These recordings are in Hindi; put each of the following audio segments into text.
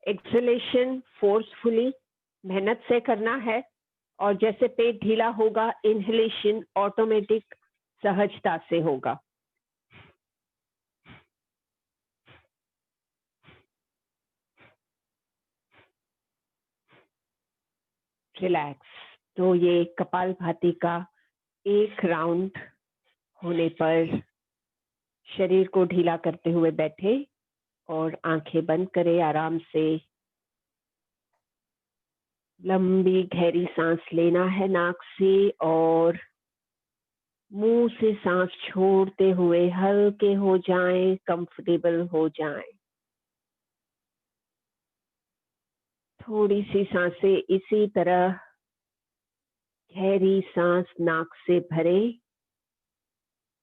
एक्सलेशन फोर्सफुली मेहनत से करना है, और जैसे पेट ढीला होगा इनहेलेशन ऑटोमेटिक सहजता से होगा। रिलैक्स। तो ये कपालभाति का एक राउंड होने पर शरीर को ढीला करते हुए बैठे और आंखें बंद करें। आराम से लंबी गहरी सांस लेना है नाक से, और मुंह से सांस छोड़ते हुए हल्के हो जाएं, कंफर्टेबल हो जाएं। थोड़ी सी सांसें इसी तरह गहरी सांस नाक से भरें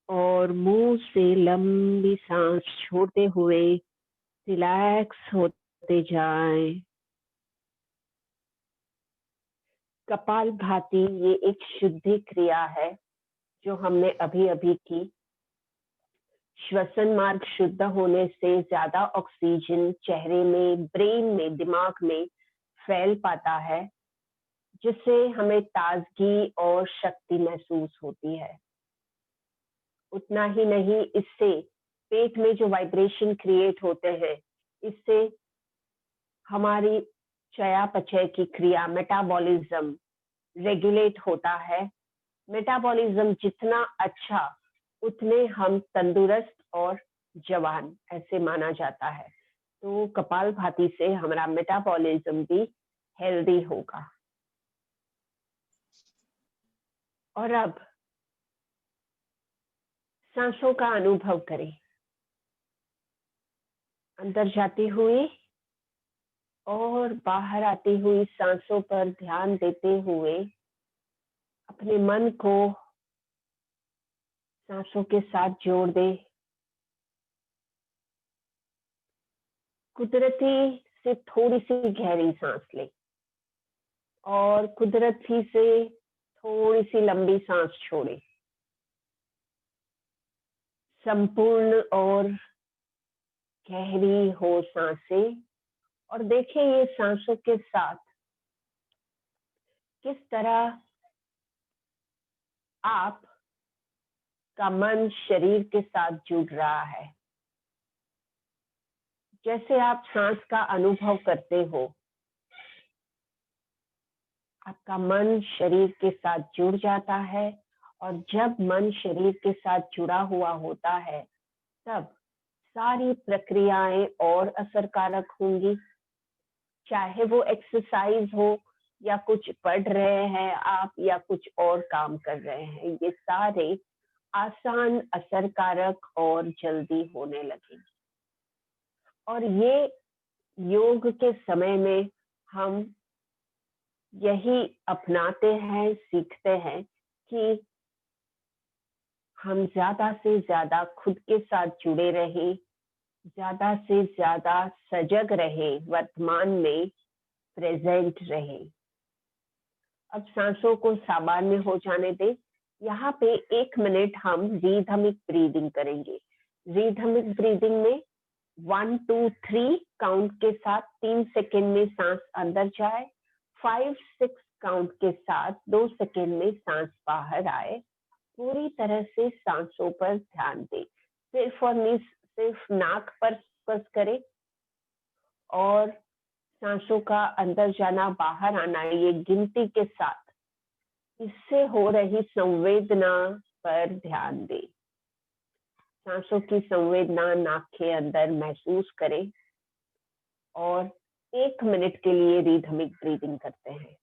और मुंह से लंबी सांस छोड़ते हुए रिलैक्स होते जाएं। कपालभाति ये एक शुद्धि क्रिया है जो हमने अभी अभी की। श्वसन मार्ग शुद्ध होने से ज्यादा ऑक्सीजन चेहरे में, ब्रेन में, दिमाग में फैल पाता है, जिससे हमें ताजगी और शक्ति महसूस होती है। उतना ही नहीं, इससे पेट में जो वाइब्रेशन क्रिएट होते हैं, इससे हमारी चयापचय की क्रिया, मेटाबॉलिज्म रेगुलेट होता है। मेटाबॉलिज्म जितना अच्छा, उतने हम तंदुरुस्त और जवान ऐसे माना जाता है। तो कपालभाति से हमारा मेटाबॉलिज्म भी हेल्दी होगा। और अब सांसों का अनुभव करें। अंदर जाती हुई और बाहर आती हुई सांसों पर ध्यान देते हुए अपने मन को सांसों के साथ जोड़ दे। कुदरती से थोड़ी सी गहरी सांस ले और कुदरती से थोड़ी सी लंबी सांस छोड़े। संपूर्ण और गहरी हो सांसें, और देखें ये सांसों के साथ किस तरह आप का मन शरीर के साथ जुड़ रहा है। जैसे आप सांस का अनुभव करते हो, आपका मन शरीर के साथ जुड़ जाता है, और जब मन शरीर के साथ जुड़ा हुआ होता है, तब सारी प्रक्रियाएं और असरकारक होंगी। चाहे वो एक्सरसाइज हो, या कुछ पढ़ रहे हैं आप, या कुछ और काम कर रहे हैं, ये सारे आसान, असरकारक और जल्दी होने लगे। और ये योग के समय में हम यही अपनाते हैं, सीखते हैं कि हम ज्यादा से ज्यादा खुद के साथ जुड़े रहे, ज्यादा से ज्यादा सजग रहे, वर्तमान में प्रेजेंट रहे। अब सांसों को सामान्य हो जाने दे। यहाँ पे 1 मिनट हम रिदमिक ब्रीदिंग करेंगे। रिदमिक ब्रीदिंग में 1 2 3 काउंट के साथ 3 सेकेंड में सांस अंदर जाए, 5 6 काउंट के साथ 2 सेकेंड में सांस बाहर आए। पूरी तरह से सांसों पर ध्यान दे। सिर्फ नाक पर फोकस करें, और सांसों का अंदर जाना, बाहर आना, ये गिनती के साथ इससे हो रही संवेदना पर ध्यान दें। सांसों की संवेदना नाक के अंदर महसूस करें, और 1 मिनट के लिए रिदमिक ब्रीदिंग करते हैं।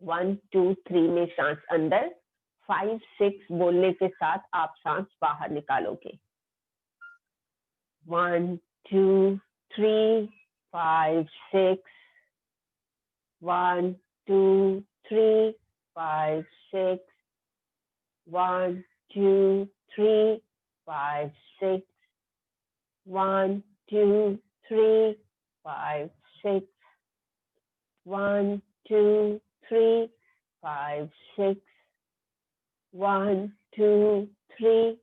1 2 3 में सांस अंदर, 5 6 बोलने के साथ आप सांस बाहर निकालोगे। 1 2 3 5 6, 1 2 3 5 6, 1 2 3 5 6, 1 2 3 5 6, 1 2 3 5 6, 1 2 3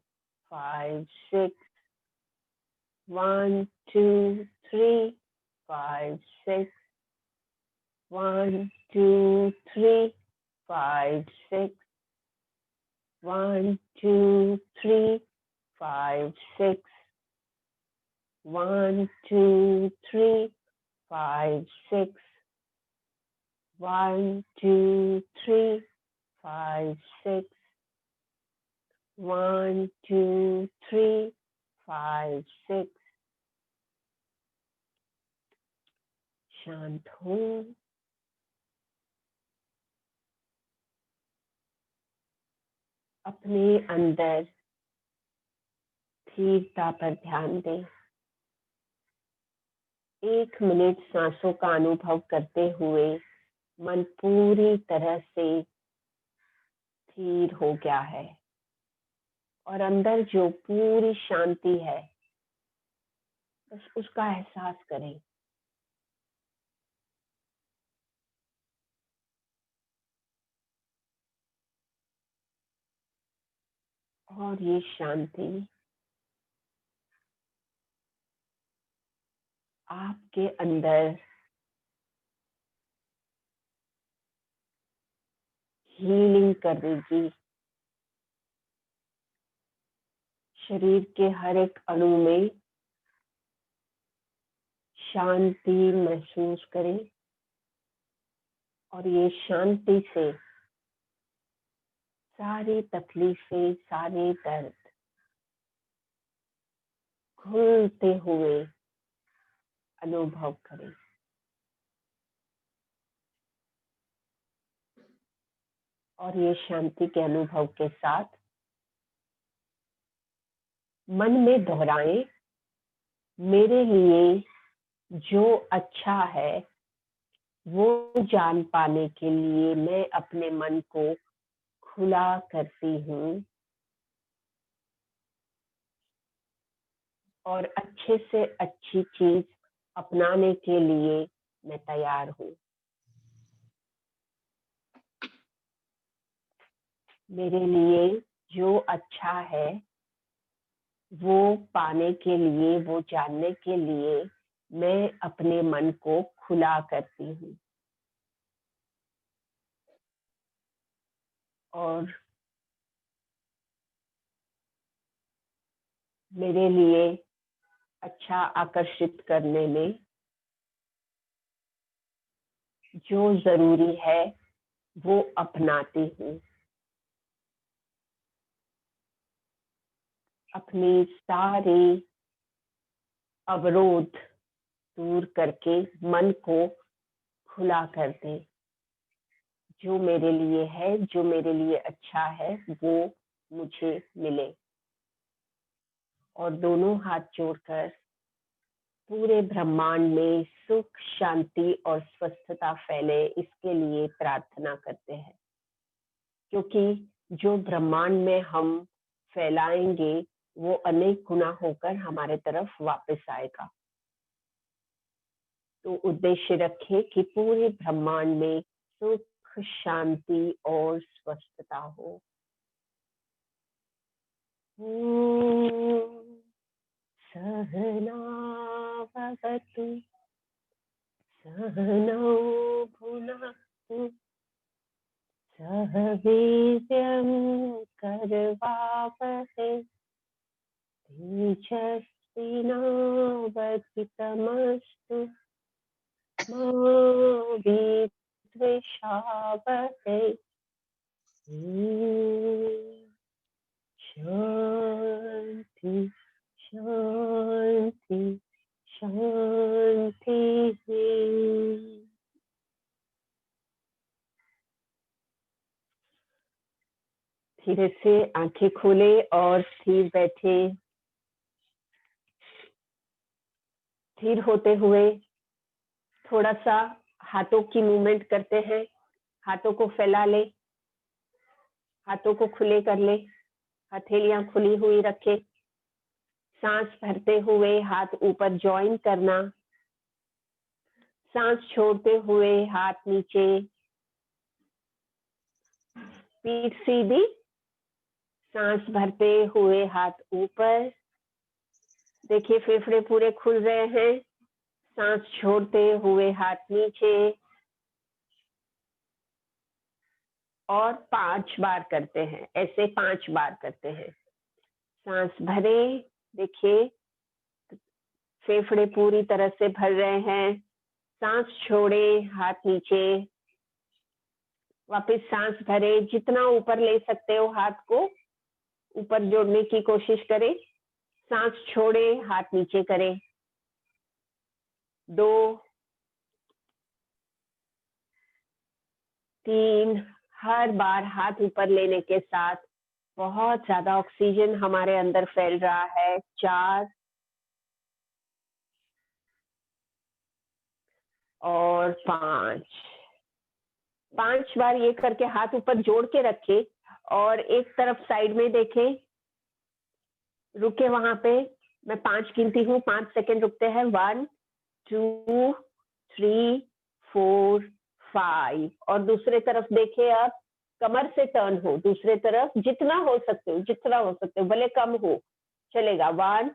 5 6, 1 2 3 5, 6. 1, 2, 3, 5, 6. 1, 2, 3, 5, 6. 1, 2, 3, 5, 6. 1, 2, 3, 5, 6. 1, 2, 3, 5, 6. शांत हो। अपने अंदर स्थिरता पर ध्यान दें। 1 मिनट सांसों का अनुभव करते हुए मन पूरी तरह से स्थिर हो गया है और अंदर जो पूरी शांति है बस उसका एहसास करें। और ये शांति आपके अंदर हीलिंग करेगी। शरीर के हर एक अणु में शांति महसूस करें और ये शांति से सारी तकलीफें, सारे दर्द खुलते हुए अनुभव करें। और ये शांति के अनुभव के साथ मन में दोहराएं, मेरे लिए जो अच्छा है वो जान पाने के लिए मैं अपने मन को खुला करती हूँ और अच्छे से अच्छी चीज अपनाने के लिए मैं तैयार हूँ। मेरे लिए जो अच्छा है वो पाने के लिए, वो जानने के लिए मैं अपने मन को खुला करती हूँ। और मेरे लिए अच्छा आकर्षित करने में जो जरूरी है वो अपनाती हूँ। अपनी सारी अवरोध दूर करके मन को खुला कर दे। जो मेरे लिए है, जो मेरे लिए अच्छा है वो मुझे मिले। और दोनों हाथ जोड़कर पूरे ब्रह्मांड में सुख, शांति और स्वस्थता फैले, इसके लिए प्रार्थना करते हैं। क्योंकि जो ब्रह्मांड में हम फैलाएंगे वो अनेक गुना होकर हमारे तरफ वापस आएगा। तो उद्देश्य रखें कि पूरे ब्रह्मांड में सुख, शांति और स्वस्थता हो। सहना भवतु, सहनौ भुनक्तु, सह वीर्यं करवावहै, तेजस्विनावधीतमस्तु मा विद्विषावहै। शांति शांति शांति। धीरे से आंखें खोले और स्थिर बैठे। स्थिर होते हुए थोड़ा सा हाथों की मूवमेंट करते हैं। हाथों को फैला ले, हाथों को खुले कर ले, हथेलियां खुली हुई रखे। सांस भरते हुए हाथ ऊपर जॉइन करना, सांस छोड़ते हुए हाथ नीचे, पीठ सीधी। सांस भरते हुए हाथ ऊपर। देखिए फेफड़े पूरे खुल रहे हैं। सांस छोड़ते हुए हाथ नीचे, और 5 बार करते हैं, ऐसे 5 बार करते हैं। सांस भरे, देखिए फेफड़े पूरी तरह से भर रहे हैं। सांस छोड़े, हाथ नीचे, वापस सांस भरे, जितना ऊपर ले सकते हो हाथ को ऊपर जोड़ने की कोशिश करें। सांस छोड़े, हाथ नीचे करें। 2, 3, हर बार हाथ ऊपर लेने के साथ बहुत ज्यादा ऑक्सीजन हमारे अंदर फैल रहा है। 4 और 5 बार ये करके हाथ ऊपर जोड़ के रखे और एक तरफ साइड में देखें, रुके वहां पे। मैं 5 गिनती हूँ, 5 सेकेंड रुकते हैं। 1, 2, 3, 4, 5। और दूसरे तरफ देखिए, आप कमर से टर्न हो दूसरे तरफ, जितना हो सकते हो, जितना हो सकते हो, भले कम हो चलेगा। 1,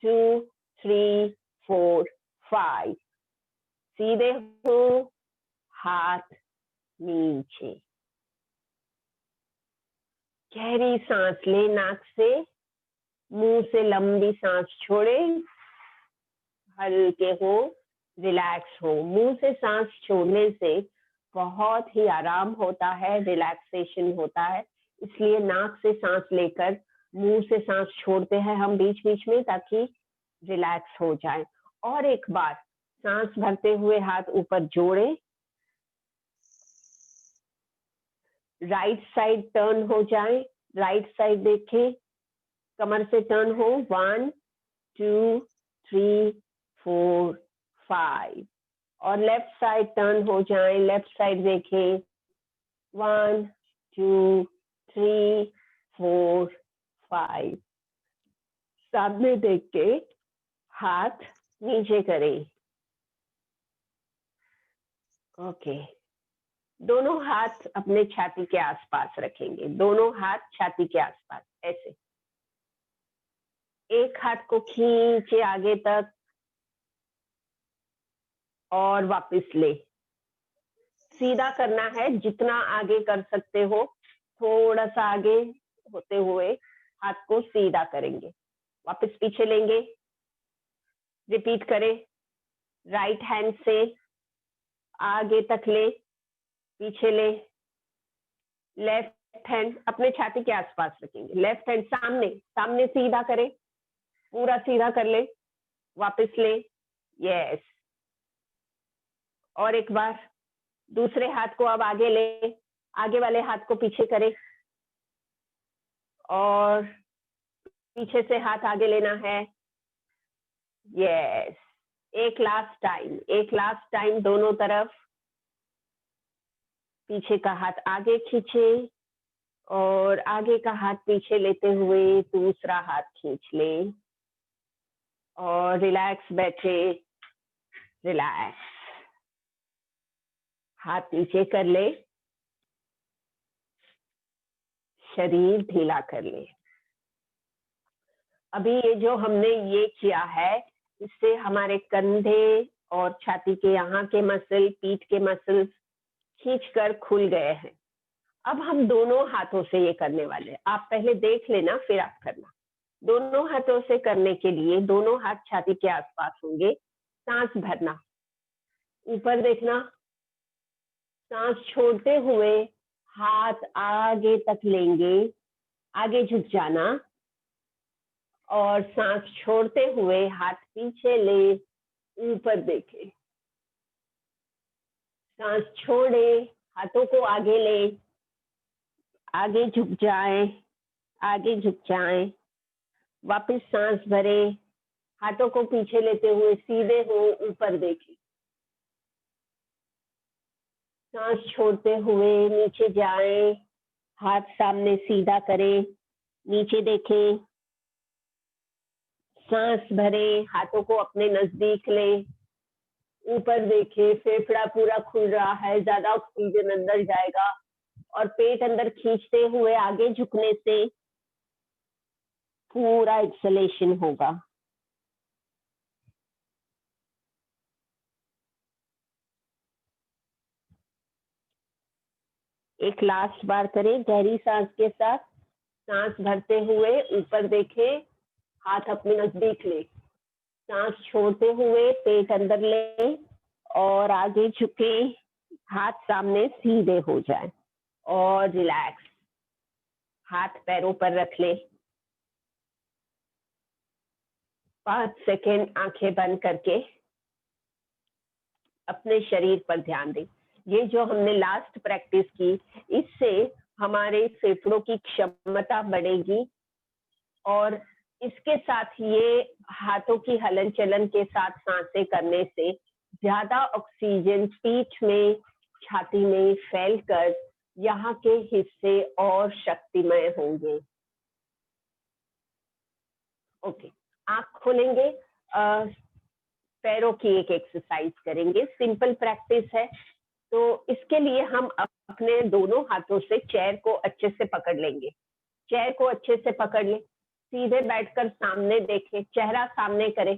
2, 3, 4, 5। सीधे हो, हाथ नीचे। गहरी सांस ले नाक से, मुंह से लंबी सांस छोड़े, हल्के हो, रिलैक्स हो। मुंह से सांस छोड़ने से बहुत ही आराम होता है, रिलैक्सेशन होता है। इसलिए नाक से सांस लेकर मुंह से सांस छोड़ते हैं हम बीच बीच में, ताकि रिलैक्स हो जाए। और एक बार सांस भरते हुए हाथ ऊपर जोड़े, राइट साइड टर्न हो जाए, राइट साइड देखें, कमर से टर्न हो। 1, 2, 3, 4, 5। और लेफ्ट साइड टर्न हो जाए, लेफ्ट साइड देखें। 1, 2, 3, 4, 5। सामने देख के हाथ नीचे करें। ओके, दोनों हाथ अपने छाती के आसपास रखेंगे, दोनों हाथ छाती के आसपास, ऐसे। एक हाथ को खींचे आगे तक और वापस ले। सीधा करना है, जितना आगे कर सकते हो, थोड़ा सा आगे होते हुए हाथ को सीधा करेंगे। वापस पीछे लेंगे, रिपीट करें। राइट हैंड से आगे तक ले, पीछे ले। लेफ्ट हैंड अपने छाती के आसपास रखेंगे, लेफ्ट हैंड सामने, सामने सीधा करें, पूरा सीधा कर ले, वापस ले। यस। और एक बार दूसरे हाथ को अब आगे ले, आगे वाले हाथ को पीछे करें और पीछे से हाथ आगे लेना है। यस। एक लास्ट टाइम, एक लास्ट टाइम, दोनों तरफ। पीछे का हाथ आगे खींचे और आगे का हाथ पीछे लेते हुए दूसरा हाथ खींच ले और रिलैक्स बैठे, रिलैक्स। हाथ नीचे कर ले, शरीर ढीला कर ले। अभी ये जो हमने ये किया है, इससे हमारे कंधे और छाती के यहाँ के मसल, पीठ के मसल खींचकर खुल गए हैं। अब हम दोनों हाथों से ये करने वाले हैं। आप पहले देख लेना, फिर आप करना। दोनों हाथों से करने के लिए दोनों हाथ छाती के आसपास होंगे। सांस भरना, ऊपर देखना, सांस छोड़ते हुए हाथ आगे तक लेंगे, आगे झुक जाना और सांस छोड़ते हुए हाथ पीछे ले, ऊपर देखे। सांस छोड़े, हाथों को आगे ले, आगे झुक जाए, आगे झुक जाए। वापस सांस भरे, हाथों को पीछे लेते हुए सीधे हो, ऊपर देखें। सांस छोड़ते हुए नीचे जाए, हाथ सामने सीधा करें, नीचे देखें। सांस भरे, हाथों को अपने नजदीक ले, ऊपर देखे। फेफड़ा पूरा खुल रहा है, ज्यादा ऑक्सीजन अंदर जाएगा और पेट अंदर खींचते हुए आगे झुकने से पूरा एक्सलेशन होगा। एक लास्ट बार करें गहरी सांस के साथ। सांस भरते हुए ऊपर देखें, हाथ अपने नजदीक ले। सांस छोड़ते हुए पेट अंदर ले और आगे झुके, हाथ सामने सीधे हो जाए और रिलैक्स। हाथ पैरों पर रख ले। 5 सेकेंड आंखें बंद करके अपने शरीर पर ध्यान दें। ये जो हमने लास्ट प्रैक्टिस की, इससे हमारे फेफड़ों की क्षमता बढ़ेगी और इसके साथ ये हाथों की हलन चलन के साथ सांसें करने से ज्यादा ऑक्सीजन पीठ में, छाती में फैलकर यहाँ के हिस्से और शक्तिमय होंगे। ओके, आंख खोलेंगे, पैरों की एक एक्सरसाइज करेंगे। सिंपल प्रैक्टिस है, तो इसके लिए हम अपने दोनों हाथों से चेयर को अच्छे से पकड़ लेंगे। चेयर को अच्छे से पकड़ ले, सीधे बैठकर सामने देखें, चेहरा सामने करें,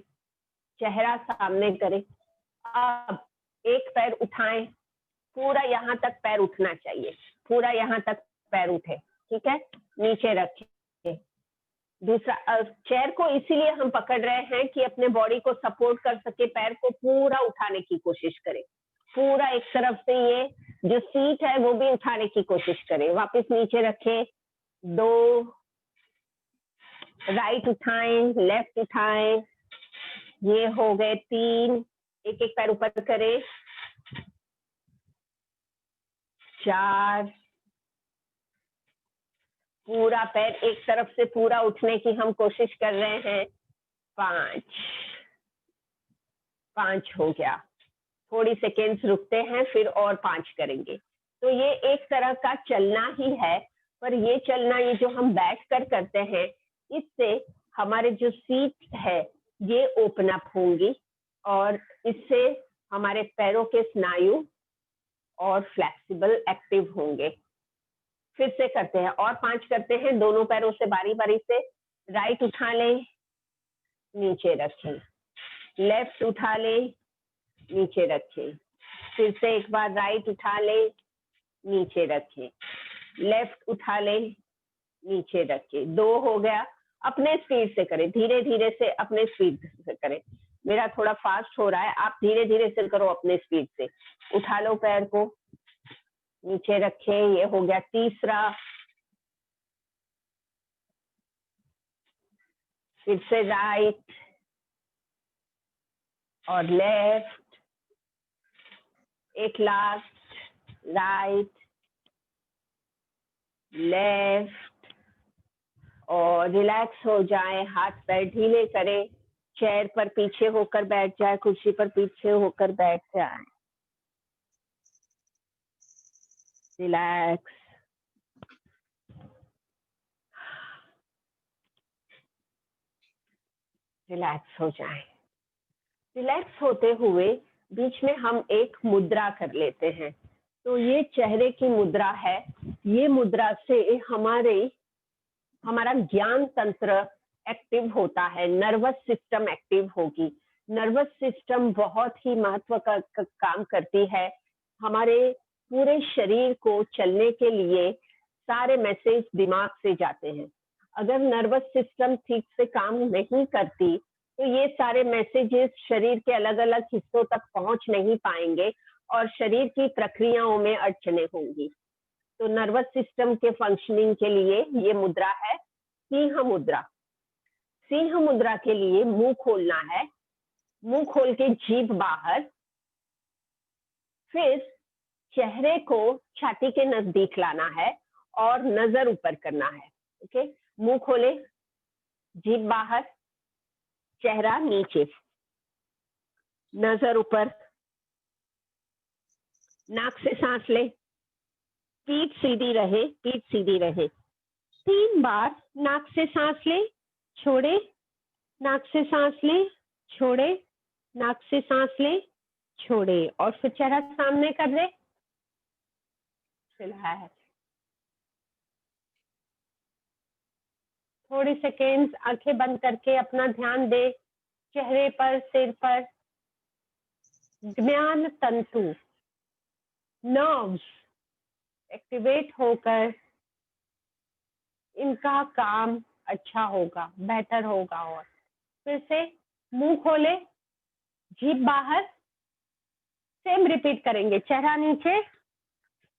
चेहरा सामने करें। अब एक पैर उठाएं, पूरा यहाँ तक पैर उठना चाहिए, पूरा यहाँ तक पैर उठे, ठीक है, नीचे रखें। दूसरा, चेयर को इसीलिए हम पकड़ रहे हैं कि अपने बॉडी को सपोर्ट कर सके, पैर को पूरा उठाने की कोशिश करें, पूरा एक तरफ से ये जो सीट है वो भी उठाने की कोशिश करें। वापस नीचे रखें, 2, राइट उठाएं, लेफ्ट उठाएं, ये हो गए 3, एक एक पैर ऊपर करें, 4, पूरा पैर एक तरफ से पूरा उठने की हम कोशिश कर रहे हैं, 5 हो गया। थोड़ी सेकेंड्स रुकते हैं, फिर और 5 करेंगे। तो ये एक तरह का चलना ही है, पर ये चलना, ये जो हम बैठ कर करते हैं, इससे हमारे जो सीट है ये ओपन अप होंगी और इससे हमारे पैरों के स्नायु और फ्लेक्सिबल एक्टिव होंगे। फिर से करते हैं और 5 करते हैं, दोनों पैरों से बारी बारी से। राइट उठा लें, नीचे रखें, लेफ्ट उठा लें, नीचे रखें, फिर से एक बार राइट उठा लें, नीचे रखें, लेफ्ट उठा लें, नीचे रखें। 2 हो गया। अपने स्पीड से करें, धीरे धीरे से अपने स्पीड से करें। मेरा थोड़ा फास्ट हो रहा है, आप धीरे धीरे से करो अपने स्पीड से। उठा लो पैर को, नीचे रखें, ये हो गया तीसरा। फिर से राइट और लेफ्ट, एक लास्ट, राइट, लेफ्ट, और रिलैक्स हो जाए, हाथ पैर ढीले करें, चेयर पर पीछे होकर बैठ जाए, कुर्सी पर पीछे होकर बैठ जाए, रिलैक्स। रिलैक्स हो जाए। रिलैक्स होते हुए बीच में हम एक मुद्रा कर लेते हैं। तो ये चेहरे की मुद्रा है। ये मुद्रा से हमारा ज्ञान तंत्र एक्टिव होता है, नर्वस सिस्टम एक्टिव होगी। नर्वस सिस्टम बहुत ही महत्व का काम करती है। हमारे पूरे शरीर को चलने के लिए सारे मैसेज दिमाग से जाते हैं। अगर नर्वस सिस्टम ठीक से काम नहीं करती तो ये सारे मैसेजेस शरीर के अलग अलग हिस्सों तक पहुंच नहीं पाएंगे और शरीर की प्रक्रियाओं में अड़चने होंगी। तो नर्वस सिस्टम के फंक्शनिंग के लिए ये मुद्रा है सिंह मुद्रा। सिंह मुद्रा के लिए मुंह खोलना है, मुंह खोल के जीभ बाहर, फिर चेहरे को छाती के नजदीक लाना है और नजर ऊपर करना है। ओके, मुंह खोले, जीभ बाहर, चेहरा नीचे, नजर ऊपर, नाक से सांस ले, पीठ सीधी रहे, पीठ सीधी रहे। 3 बार नाक से सांस ले, छोड़े, नाक से सांस ले, छोड़े, नाक से सांस ले, छोड़े, और फिर चेहरा सामने कर दे। थोड़ी सेकेंड्स आंखें बंद करके अपना ध्यान दे चेहरे पर, सिर पर। ज्ञान तंतु, नर्व्स एक्टिवेट होकर इनका काम अच्छा होगा, बेहतर होगा। और फिर से मुंह खोले, जीभ बाहर, सेम रिपीट करेंगे। चेहरा नीचे,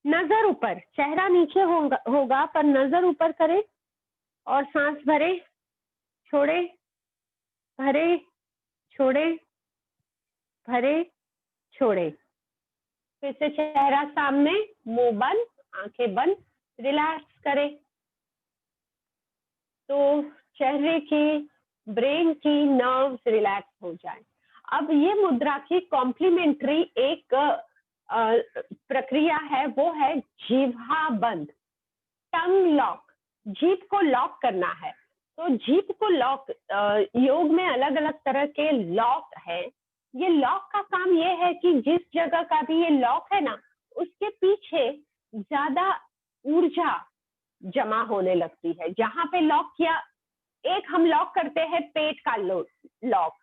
नजर ऊपर। चेहरा नीचे होगा पर नजर ऊपर करें और सांस भरे, छोड़े, भरे, छोड़े, भरे, छोड़े। फिर से चेहरा सामने, मुंह बंद, आंखें बंद, रिलैक्स करें। तो चेहरे की, ब्रेन की नर्व्स रिलैक्स हो जाए। अब ये मुद्रा की कॉम्प्लीमेंट्री एक प्रक्रिया है, वो है जिह्वा बंद, टंग लॉक। जीभ को लॉक करना है। तो जीभ को लॉक, योग में अलग अलग तरह के लॉक है। ये लॉक का काम ये है कि जिस जगह का भी ये लॉक है ना, उसके पीछे ज्यादा ऊर्जा जमा होने लगती है। जहां पे लॉक किया, एक हम लॉक करते हैं पेट का लॉक,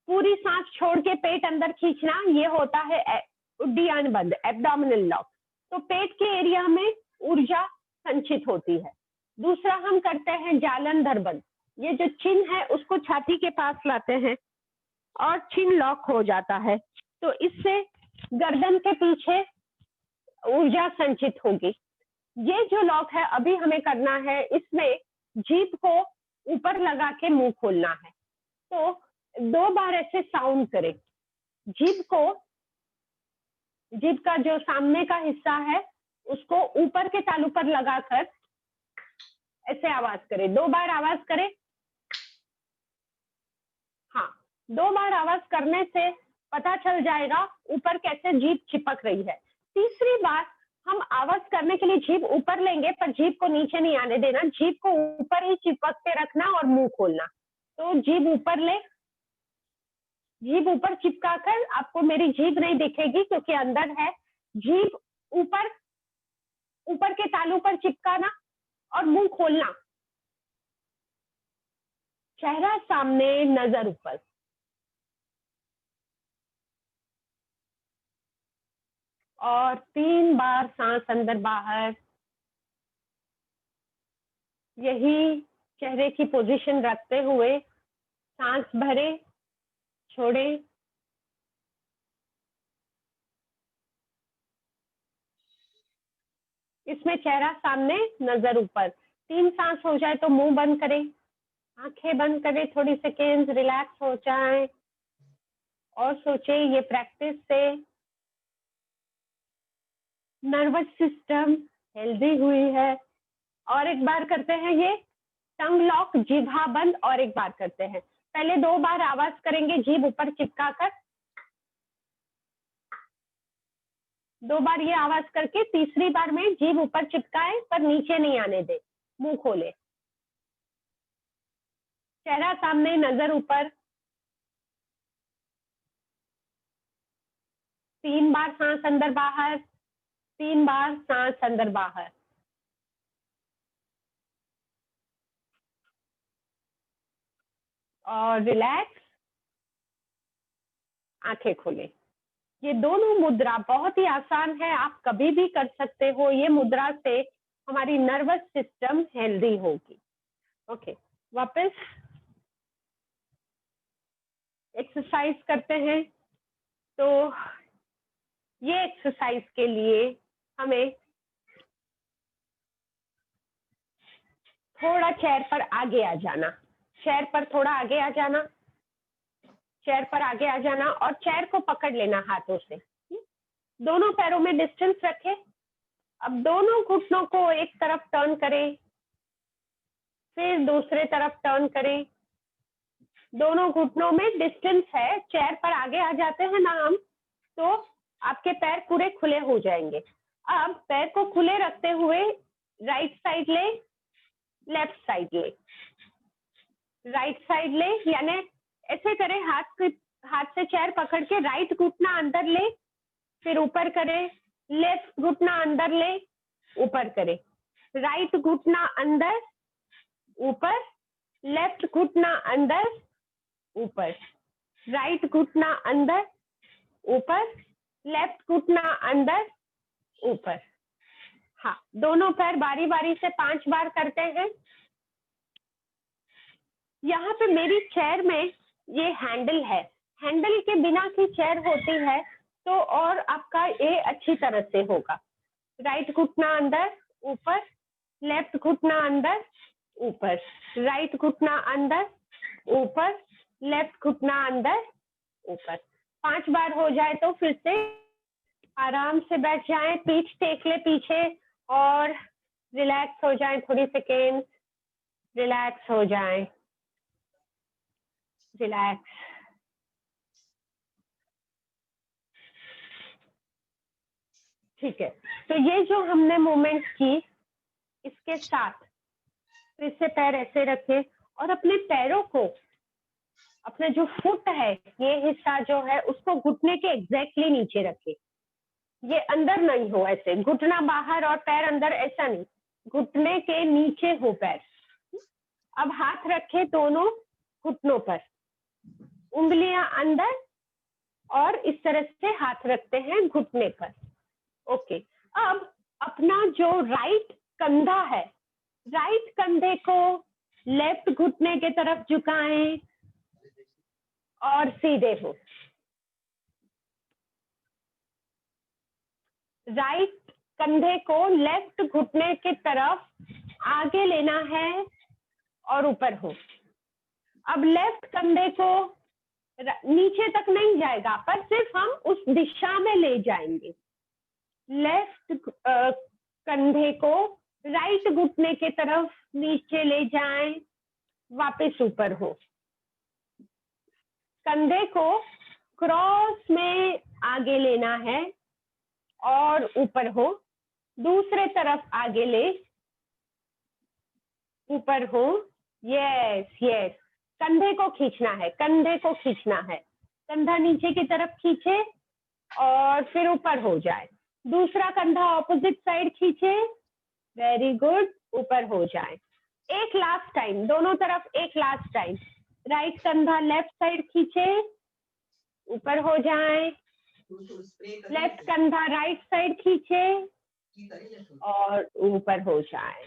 पूरी सांस छोड़ के पेट अंदर खींचना, ये होता है उड्डयन बंद, एब्डोमिनल लॉक। तो पेट के एरिया में ऊर्जा संचित होती है। दूसरा हम करते हैं जालंधर बंद। ये जो चिन्ह है उसको छाती के पास लाते हैं और चिन्ह लॉक हो जाता है। तो इससे गर्दन के पीछे ऊर्जा संचित होगी। ये जो लॉक है अभी हमें करना है, इसमें जीभ को ऊपर लगा के मुंह खोलना है। तो 2 बार ऐसे साउंड करें। जीभ को, जीभ का जो सामने का हिस्सा है उसको ऊपर के तालू पर लगाकर ऐसे आवाज करें। 2 बार आवाज करें। हाँ, 2 बार आवाज करने से पता चल जाएगा ऊपर कैसे जीभ चिपक रही है। तीसरी बार हम आवाज करने के लिए जीभ ऊपर लेंगे, पर जीभ को नीचे नहीं आने देना। जीभ को ऊपर ही चिपक के रखना और मुंह खोलना। तो जीभ ऊपर ले, जीभ ऊपर चिपकाकर, आपको मेरी जीभ नहीं दिखेगी क्योंकि अंदर है। जीभ ऊपर, ऊपर के तालू पर चिपकाना और मुंह खोलना। चेहरा सामने, नजर ऊपर। और 3 बार सांस अंदर बाहर। यही चेहरे की पोजीशन रखते हुए सांस भरे, छोड़े, इसमें चेहरा सामने, नजर ऊपर। 3 सांस हो जाए तो मुंह बंद करें, आंखें बंद करें, थोड़ी सेकेंड्स रिलैक्स हो जाए और सोचे ये प्रैक्टिस से नर्वस सिस्टम हेल्दी हुई है। और एक बार करते हैं ये टंग लॉक, जीभा बंद, और एक बार करते हैं। पहले 2 बार आवाज करेंगे जीभ ऊपर चिपकाकर, 2 बार ये आवाज करके तीसरी बार में जीभ ऊपर चिपकाए पर नीचे नहीं आने दे, मुंह खोले। चेहरा सामने, नजर ऊपर। 3 बार सांस अंदर बाहर, 3 बार सांस अंदर बाहर। और रिलैक्स, आंखें खोले। ये दोनों मुद्रा बहुत ही आसान है, आप कभी भी कर सकते हो। ये मुद्रा से हमारी नर्वस सिस्टम हेल्दी होगी। ओके, वापस एक्सरसाइज करते हैं। तो ये एक्सरसाइज के लिए हमें थोड़ा चेयर पर आगे आ जाना, चेयर पर थोड़ा आगे आ जाना, चेयर पर आगे आ जाना और चेयर को पकड़ लेना हाथों से। दोनों पैरों में डिस्टेंस रखें। अब दोनों घुटनों को एक तरफ टर्न करें, फिर दूसरे तरफ टर्न करें। दोनों घुटनों में डिस्टेंस है। चेयर पर आगे आ जाते हैं ना हम, तो आपके पैर पूरे खुले हो जाएंगे। अब पैर को खुले रखते हुए राइट साइड ले, लेफ्ट साइड ले, राइट साइड ले, यानी ऐसे करें, हाथ से चेयर पकड़ के राइट घुटना अंदर ले, फिर ऊपर करें, लेफ्ट घुटना अंदर ले, ऊपर करें, राइट घुटना अंदर, ऊपर, लेफ्ट घुटना अंदर, ऊपर, राइट घुटना अंदर, ऊपर, लेफ्ट घुटना अंदर, ऊपर। हाँ, दोनों पैर बारी बारी से 5 बार करते हैं। यहाँ पे मेरी चेयर में ये हैंडल है, हैंडल के बिना की चेयर होती है तो और आपका ये अच्छी तरह से होगा। राइट घुटना अंदर ऊपर, लेफ्ट घुटना अंदर ऊपर, राइट घुटना अंदर ऊपर, लेफ्ट घुटना अंदर ऊपर। 5 बार हो जाए तो फिर से आराम से बैठ जाएं, पीठ टेक ले पीछे और रिलैक्स हो जाएं, थोड़ी सेकेंड रिलैक्स हो जाएं, रिलैक्स। ठीक है, तो ये जो हमने मूवमेंट की, इसके साथ फिर से पैर ऐसे रखें और अपने पैरों को, अपने जो फुट है ये हिस्सा जो है उसको घुटने के एग्जैक्टली नीचे रखें। ये अंदर नहीं हो, ऐसे घुटना बाहर और पैर अंदर, ऐसा नहीं, घुटने के नीचे हो पैर। अब हाथ रखे दोनों घुटनों पर, उंगलियां अंदर और इस तरह से हाथ रखते हैं घुटने पर। ओके, अब अपना जो राइट कंधा है, राइट कंधे को लेफ्ट घुटने के तरफ झुकाएं और सीधे हो। राइट कंधे को लेफ्ट घुटने के तरफ आगे लेना है और ऊपर हो। अब लेफ्ट कंधे को नीचे तक नहीं जाएगा, पर सिर्फ हम उस दिशा में ले जाएंगे। लेफ्ट कंधे को राइट घुटने के तरफ नीचे ले जाएं, वापस ऊपर हो। कंधे को क्रॉस में आगे लेना है और ऊपर हो, दूसरे तरफ आगे ले, ऊपर हो। यस यस, कंधे को खींचना है, कंधे को खींचना है, कंधा नीचे की तरफ खींचे और फिर ऊपर हो जाए। दूसरा कंधा ऑपोजिट साइड खींचे, वेरी गुड, ऊपर हो जाए। एक लास्ट टाइम, दोनों तरफ एक लास्ट टाइम। राइट कंधा लेफ्ट साइड खींचे, ऊपर हो जाए। लेफ्ट कंधा राइट साइड खींचे और ऊपर हो जाए।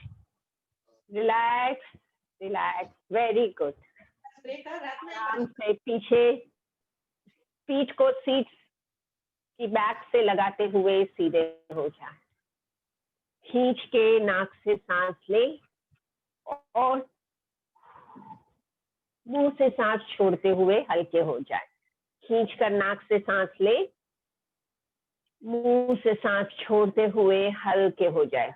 Relax relax, very good. आराम से पीछे पीठ को सीट की बैक से लगाते हुए सीधे हो जाए। खींच के नाक से सांस ले और मुंह से सांस छोड़ते हुए हल्के हो जाए। खींच कर नाक से सांस ले, मुंह से सांस छोड़ते हुए हल्के हो जाए।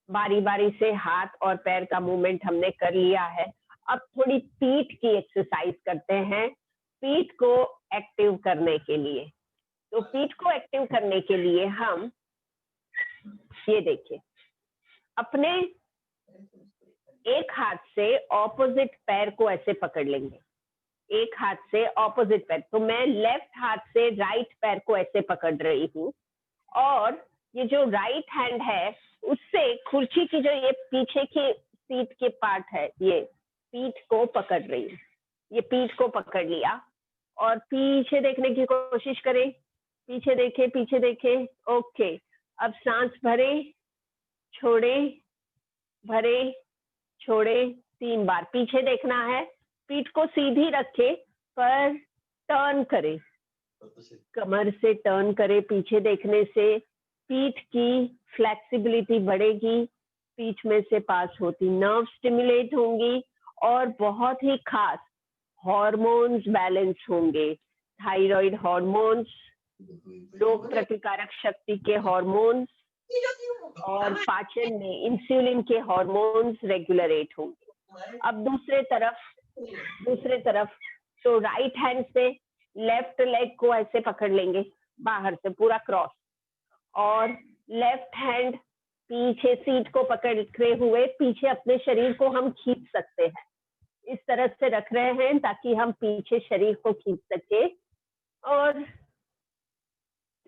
बारी बारी से हाथ और पैर का मूवमेंट हमने कर लिया है। अब थोड़ी पीठ की एक्सरसाइज करते हैं, पीठ को एक्टिव करने के लिए। तो पीठ को एक्टिव करने के लिए हम ये देखिए, अपने एक हाथ से ऑपोजिट पैर को ऐसे पकड़ लेंगे, एक हाथ से ऑपोजिट पैर। तो मैं लेफ्ट हाथ से राइट पैर को ऐसे पकड़ रही हूँ और ये जो राइट हैंड है उससे कुर्सी की जो ये पीछे की सीट के पार्ट है, ये पीठ को पकड़ रही हूँ। ये पीठ को पकड़ लिया और पीछे देखने की कोशिश करें, पीछे देखे, पीछे देखे। ओके, अब सांस भरे छोड़े, भरे छोड़े, 3 बार। पीछे देखना है, पीठ को सीधी रखे पर टर्न करे, कमर से टर्न करे। पीछे देखने से पीठ की फ्लेक्सिबिलिटी बढ़ेगी, पीठ में से पास होती नर्व स्टिमुलेट होंगी और बहुत ही खास हार्मोन्स बैलेंस होंगे। थायराइड हार्मोन्स, रोग प्रतिकारक शक्ति के हार्मोन्स और पाचन में इंसुलिन के हार्मोन्स रेगुलेट होंगे। अब दूसरे तरफ तो राइट हैंड से लेफ्ट लेग को ऐसे पकड़ लेंगे बाहर से पूरा क्रॉस, और लेफ्ट हैंड पीछे सीट को पकड़े हुए पीछे अपने शरीर को हम खींच सकते हैं। इस तरह से रख रहे हैं ताकि हम पीछे शरीर को खींच सके। और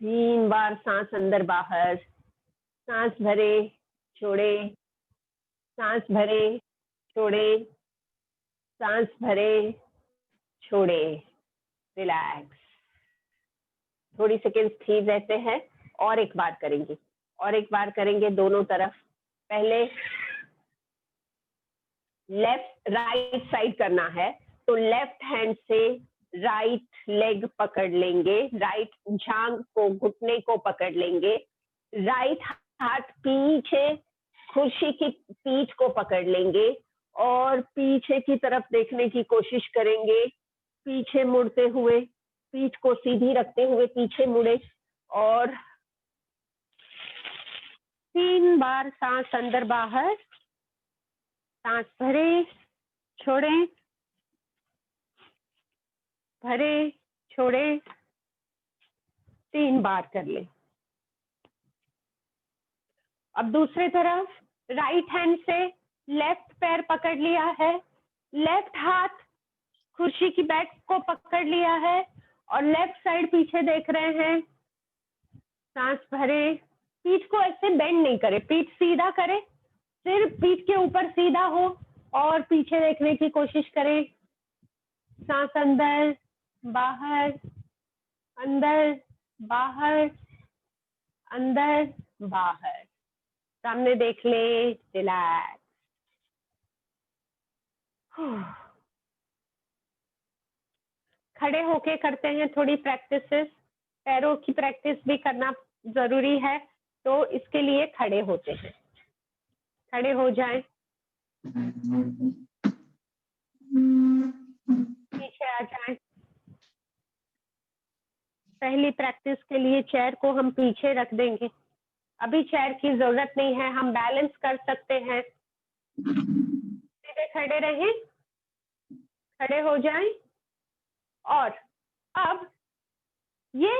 3 बार सांस अंदर बाहर, सांस भरे छोड़े, सांस भरे छोड़े, सांस भरे छोड़े। रिलैक्स, थोड़ी सेकेंड स्थिर रहते हैं। और एक बार करेंगे, और एक बार करेंगे दोनों तरफ। पहले लेफ्ट राइट साइड करना है, तो लेफ्ट हैंड से राइट लेग पकड़ लेंगे, राइट जांघ को, घुटने को पकड़ लेंगे, राइट हाथ पीछे कुर्सी की पीठ को पकड़ लेंगे और पीछे की तरफ देखने की कोशिश करेंगे, पीछे मुड़ते हुए, पीठ को सीधी रखते हुए पीछे मुड़े और 3 बार सांस अंदर बाहर, सांस भरे छोड़े, भरे छोड़े, 3 बार कर ले। अब दूसरी तरफ राइट हैंड से लेफ्ट पैर पकड़ लिया है, लेफ्ट हाथ कुर्सी की बैक को पकड़ लिया है और लेफ्ट साइड पीछे देख रहे हैं। सांस भरे, पीठ को ऐसे बेंड नहीं करे, पीठ सीधा करे, सिर पीठ के ऊपर सीधा हो और पीछे देखने की कोशिश करें। सांस अंदर बाहर, अंदर बाहर, अंदर बाहर, सामने देख ले, रिलैक्स। खड़े होके करते हैं थोड़ी प्रैक्टिसेस, पैरों की प्रैक्टिस भी करना जरूरी है, तो इसके लिए खड़े होते हैं। खड़े हो जाएं, पीछे आ जाएं। पहली प्रैक्टिस के लिए चेयर को हम पीछे रख देंगे, अभी चेयर की जरूरत नहीं है, हम बैलेंस कर सकते हैं। सीधे खड़े रहें, खड़े हो जाएं और अब ये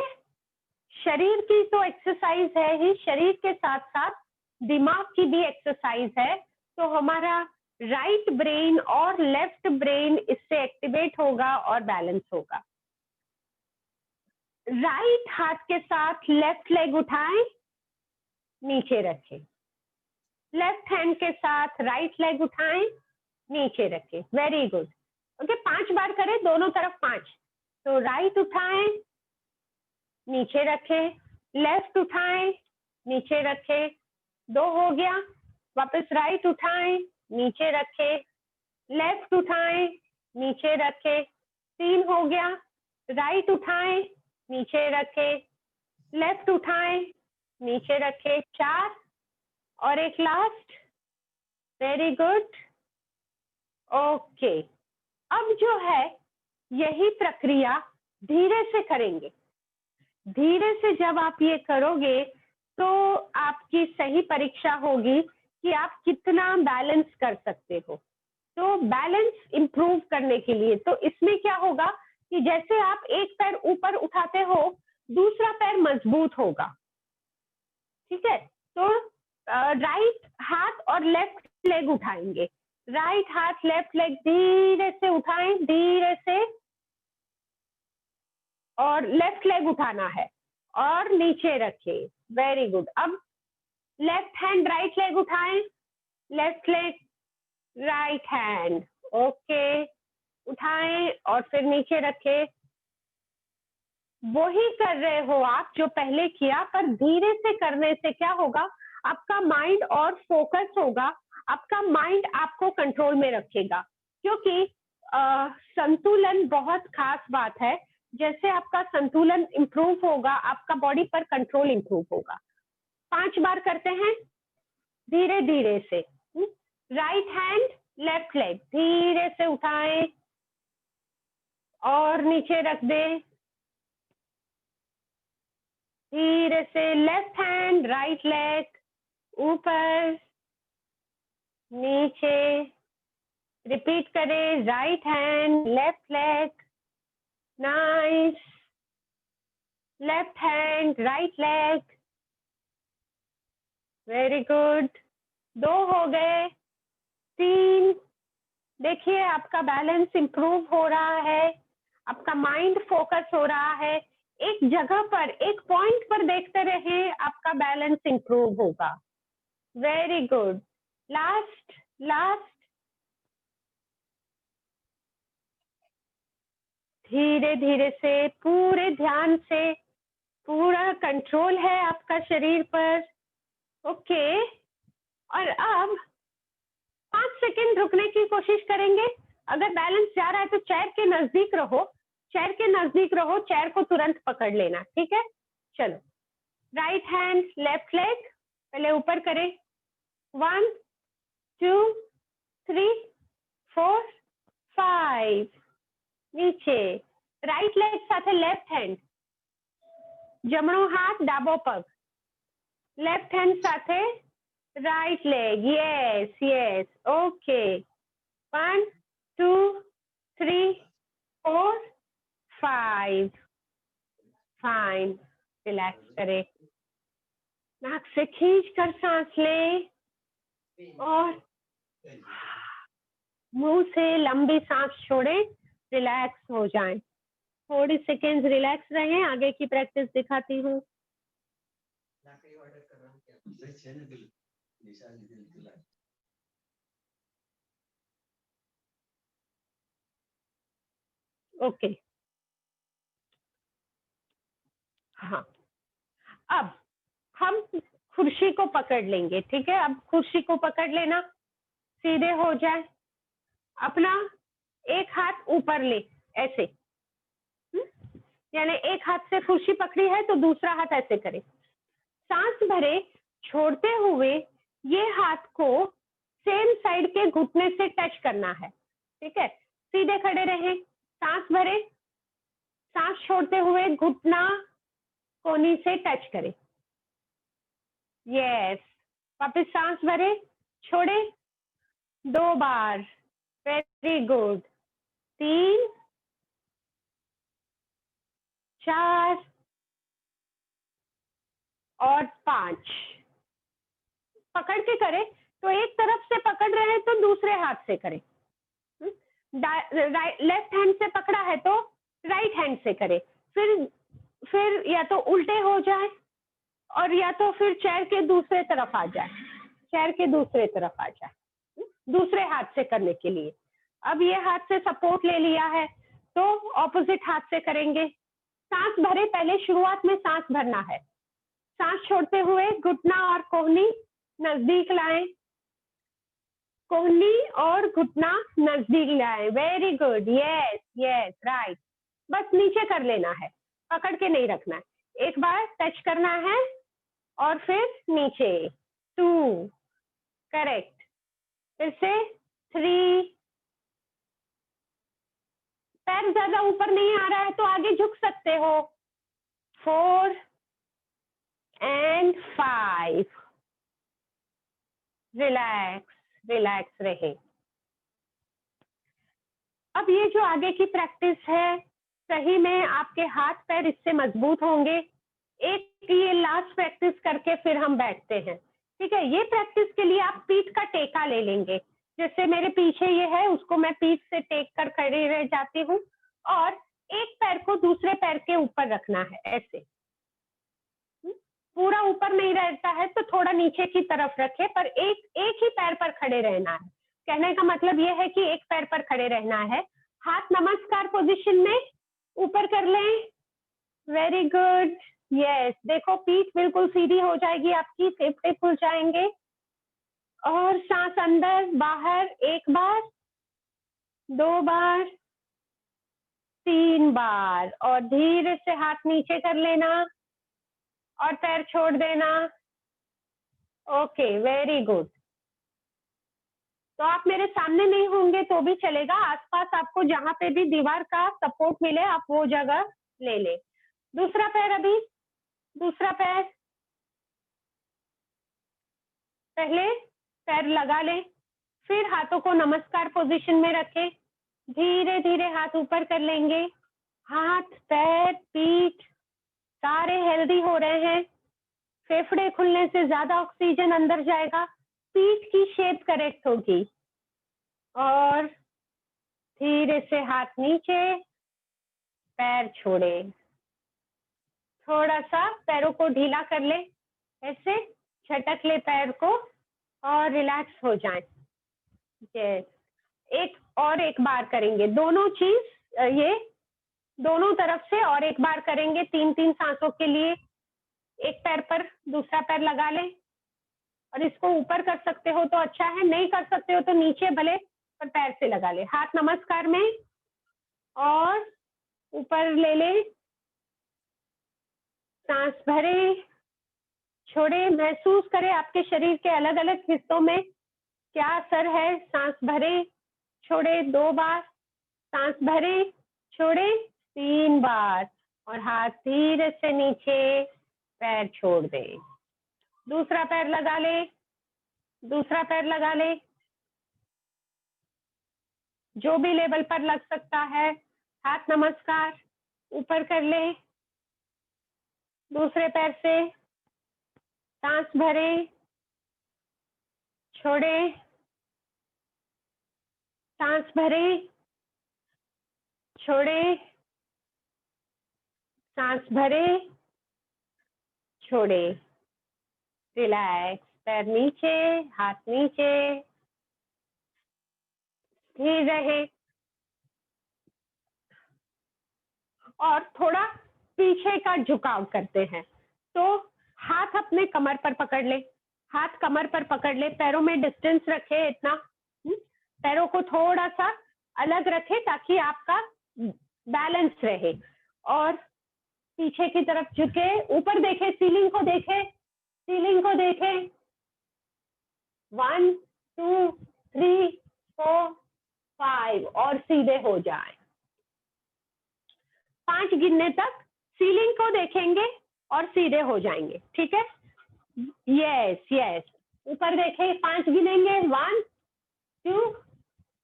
शरीर की तो एक्सरसाइज है ही, शरीर के साथ साथ दिमाग की भी एक्सरसाइज है, तो हमारा राइट ब्रेन और लेफ्ट ब्रेन इससे एक्टिवेट होगा और बैलेंस होगा। राइट हाथ के साथ लेफ्ट लेग उठाएं, नीचे रखें, लेफ्ट हैंड के साथ राइट लेग उठाएं, नीचे रखें। Very good. ओके, 5 बार करें, दोनों तरफ 5। तो राइट उठाएं, नीचे रखें, लेफ्ट उठाएं, नीचे रखें, 2 हो गया। वापस राइट उठाएं, नीचे रखें, लेफ्ट उठाएं, नीचे रखें, 3 हो गया। राइट उठाएं, नीचे रखें, लेफ्ट उठाएं, नीचे रखें, 4 और एक लास्ट। Very good. ओके, अब जो है यही प्रक्रिया धीरे से करेंगे। धीरे से जब आप ये करोगे तो आपकी सही परीक्षा होगी कि आप कितना बैलेंस कर सकते हो। तो बैलेंस इंप्रूव करने के लिए तो इसमें क्या होगा कि जैसे आप एक पैर ऊपर उठाते हो, दूसरा पैर मजबूत होगा। ठीक है, तो राइट हाथ और लेफ्ट लेग उठाएंगे, राइट हाथ लेफ्ट लेग धीरे से उठाएं, धीरे से, और लेफ्ट लेग उठाना है और नीचे रखें। Very good. अब लेफ्ट हैंड राइट लेग उठाएं, left leg right hand, okay, उठाएं और फिर नीचे रखें। वही कर रहे हो आप जो पहले किया, पर धीरे से करने से क्या होगा, आपका माइंड और फोकस होगा, आपका माइंड आपको कंट्रोल में रखेगा, क्योंकि संतुलन बहुत खास बात है। जैसे आपका संतुलन इंप्रूव होगा, आपका बॉडी पर कंट्रोल इंप्रूव होगा। 5 बार करते हैं धीरे धीरे से। राइट हैंड लेफ्ट लेग धीरे से उठाएं और नीचे रख दें, धीरे से। लेफ्ट हैंड राइट लेग ऊपर नीचे, रिपीट करें। Right hand left leg, nice, left hand right leg, very good. 2 हो गए, 3। देखिए आपका बैलेंस इंप्रूव हो रहा है, आपका माइंड फोकस हो रहा है। एक जगह पर, एक पॉइंट पर देखते रहे, आपका बैलेंस इंप्रूव होगा। Very good. लास्ट लास्ट, धीरे धीरे से पूरे ध्यान से पूरा कंट्रोल है आपका शरीर पर। ओके, और अब 5 सेकंड रुकने की कोशिश करेंगे। अगर बैलेंस जा रहा है तो चेयर के नजदीक रहो, चेयर के नजदीक रहो, चेयर को तुरंत पकड़ लेना, ठीक है। चलो, राइट हैंड लेफ्ट लेग पहले ऊपर करें। 1 2 3 4 5, नीचे। राइट लेग साथे लेफ्ट हैंड, जमणो हाथ डाबो पग, लेफ्ट हैंड साथे right leg, yes yes, okay. 1 2 3 4 5, fine. Relax करें, नाक से खींच कर सांस लें और मुंह से लंबी सांस छोड़ें, रिलैक्स हो जाएं। थोड़ी सेकेंड्स रिलैक्स रहें, आगे की प्रैक्टिस दिखाती हूँ। ओके, हाँ, अब हम कुर्सी को पकड़ लेंगे, ठीक है। अब कुर्सी को पकड़ लेना, सीधे हो जाए, अपना एक हाथ ऊपर ले, ऐसे, यानी एक हाथ से कुर्सी पकड़ी है तो दूसरा हाथ ऐसे करें। सांस भरे, छोड़ते हुए ये हाथ को सेम साइड के घुटने से टच करना है, ठीक है। सीधे खड़े रहें, सांस भरे, सांस छोड़ते हुए घुटना कोहनी से टच करें, यस। वापस सांस भरे, छोड़े, 2 बार, वेरी गुड। 3 4 और 5। पकड़ के करें तो एक तरफ से पकड़ रहे हैं तो दूसरे हाथ से करें। लेफ्ट हैंड से पकड़ा है तो राइट हैंड से करें। फिर या तो उल्टे हो जाए और या तो फिर चेयर के दूसरे तरफ आ जाए, चेयर के दूसरे तरफ आ जाए, दूसरे हाथ से करने के लिए। अब ये हाथ से सपोर्ट ले लिया है तो ऑपोजिट हाथ से करेंगे। सांस भरे, पहले शुरुआत में सांस भरना है। सांस छोड़ते हुए घुटना और कोहनी नजदीक लाएं, कोहनी और घुटना नजदीक लाएं, very good, yes yes, right. बस नीचे कर लेना है, पकड़ के नहीं रखना है। एक बार टच करना है और फिर नीचे, 2, करेक्ट। फिर से 3, पैर ज्यादा ऊपर नहीं आ रहा है तो आगे झुक सकते हो, 4 and 5, रिलैक्स रिलैक्स रहे। अब ये जो आगे की प्रैक्टिस है, सही में आपके हाथ पैर इससे मजबूत होंगे। एक ये लास्ट प्रैक्टिस करके फिर हम बैठते हैं, ठीक है। ये प्रैक्टिस के लिए आप पीठ का टेका ले लेंगे, जैसे मेरे पीछे ये है, उसको मैं पीठ से टेक कर खड़ी रह जाती हूँ और एक पैर को दूसरे पैर के ऊपर रखना है, ऐसे। पूरा ऊपर नहीं रहता है तो थोड़ा नीचे की तरफ रखे, पर एक ही पैर पर खड़े रहना है। कहने का मतलब ये है कि एक पैर पर खड़े रहना है। हाथ नमस्कार पोजीशन में ऊपर कर लें, वेरी गुड, यस। देखो पीठ बिल्कुल सीधी हो जाएगी आपकी, फेफड़े खुल जाएंगे। और सांस अंदर बाहर, 1 बार, 2 बार, 3 बार, और धीरे से हाथ नीचे कर लेना और पैर छोड़ देना। Okay, very good. तो आप मेरे सामने नहीं होंगे तो भी चलेगा, आसपास आपको जहां पे भी दीवार का सपोर्ट मिले आप वो जगह ले ले। दूसरा पैर, अभी दूसरा पैर, पहले पैर लगा ले, फिर हाथों को नमस्कार पोजीशन में रखें, धीरे धीरे हाथ ऊपर कर लेंगे। हाथ, पैर, पीठ सारे हेल्दी हो रहे हैं। फेफड़े खुलने से ज्यादा ऑक्सीजन अंदर जाएगा, पीठ की शेप करेक्ट होगी। और धीरे से हाथ नीचे, पैर छोड़े, थोड़ा सा पैरों को ढीला कर ले, ऐसे झटक ले पैर को और रिलैक्स हो जाए। एक बार करेंगे दोनों चीज, ये दोनों तरफ से, और एक बार करेंगे 3-3 सांसों के लिए। एक पैर पर दूसरा पैर लगा ले, और इसको ऊपर कर सकते हो तो अच्छा है, नहीं कर सकते हो तो नीचे भले पर पैर से लगा ले। हाथ नमस्कार में, और ऊपर ले ले, सांस भरे, छोड़े। महसूस करें आपके शरीर के अलग अलग हिस्सों में क्या असर है। सांस भरे, छोड़े 2 बार, सांस भरे, छोड़े 3 बार, और हाथ धीरे से नीचे, पैर छोड़ दे। दूसरा पैर लगा ले, दूसरा पैर लगा ले, जो भी लेवल पर लग सकता है। हाथ नमस्कार, ऊपर कर ले, दूसरे पैर से सांस भरे, छोड़े, सांस भरे, छोड़े, सांस भरे, छोड़े। रिलैक्स, पैर नीचे, हाथ नीचे, स्थिर रहे। और थोड़ा पीछे का झुकाव करते हैं, तो हाथ अपने कमर पर पकड़ ले, हाथ कमर पर पकड़ ले, पैरों में डिस्टेंस रखे इतना, पैरों को थोड़ा सा अलग रखे ताकि आपका बैलेंस रहे, और पीछे की तरफ झुके, ऊपर देखे, सीलिंग को देखे, सीलिंग को देखे। 1 2 3 4 5, और सीधे हो जाए। 5 गिनने तक सीलिंग को देखेंगे और सीधे हो जाएंगे, ठीक है। यस यस, ऊपर देखे, 5 गिनेंगे, 1 2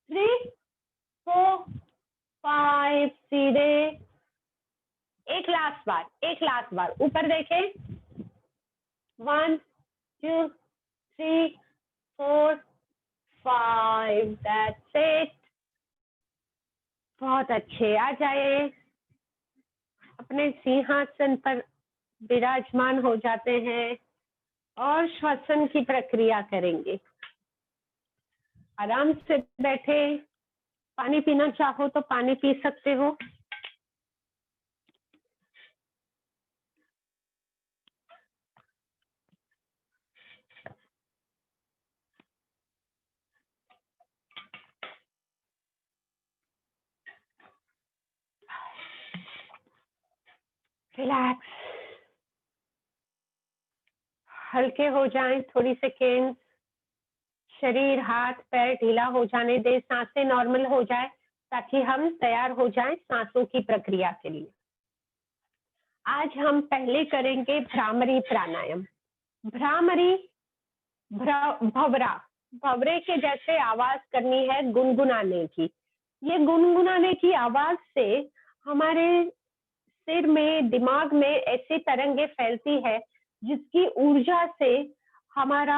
3 4 5, सीधे। एक लास्ट बार, एक लास्ट बार, ऊपर देखे, 1 2 3 4 5, दैट्स इट। बहुत अच्छे, आ जाए, अपने सिंहासन पर विराजमान हो जाते हैं और श्वसन की प्रक्रिया करेंगे। आराम से बैठे, पानी पीना चाहो तो पानी पी सकते हो। रिलैक्स, हल्के हो जाएं थोड़ी सेकेंड, शरीर हाथ पैर ढीला हो जाने दे, सांसें नॉर्मल हो जाए ताकि हम तैयार हो जाएं सांसों की प्रक्रिया के लिए। आज हम पहले करेंगे भ्रामरी प्राणायाम। भ्रामरी, भवरा, भवरे के जैसे आवाज करनी है, गुनगुनाने की। ये गुनगुनाने की आवाज से हमारे सिर में, दिमाग में ऐसी तरंगे फैलती है जिसकी ऊर्जा से हमारा